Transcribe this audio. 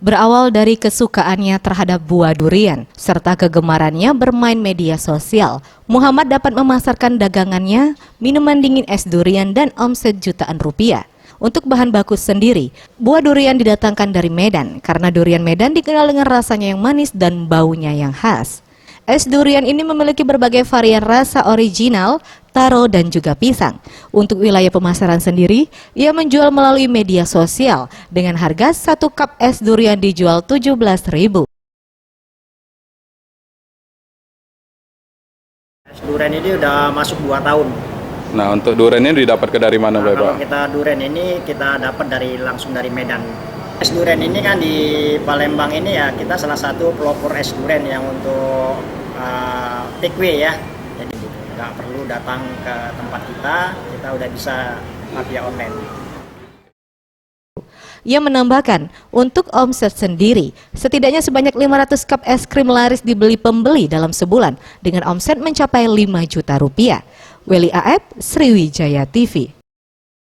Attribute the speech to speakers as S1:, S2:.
S1: Berawal dari kesukaannya terhadap buah durian, serta kegemarannya bermain media sosial, Muhammad dapat memasarkan dagangannya, minuman dingin es durian dan omset jutaan rupiah. Untuk bahan baku sendiri, buah durian didatangkan dari Medan, karena durian Medan dikenal dengan rasanya yang manis dan baunya yang khas. Es durian ini memiliki berbagai varian rasa original, taro dan juga pisang. Untuk wilayah pemasaran sendiri, ia menjual melalui media sosial dengan harga 1 cup es durian dijual Rp17.000.
S2: Es durian ini udah masuk 2 tahun.
S3: Nah, untuk duriannya didapat dari mana, Bapak?
S2: Kalau kita durian ini kita dapat langsung dari Medan. Es durian ini kan di Palembang ini ya, kita salah satu pelopor es durian yang untuk takeaway ya. Jadi nggak perlu datang ke tempat kita udah bisa via online.
S1: Ia menambahkan, untuk omset sendiri, setidaknya sebanyak 500 cup es krim laris dibeli pembeli dalam sebulan dengan omset mencapai 5 juta rupiah. Weli Aep, Sriwijaya TV.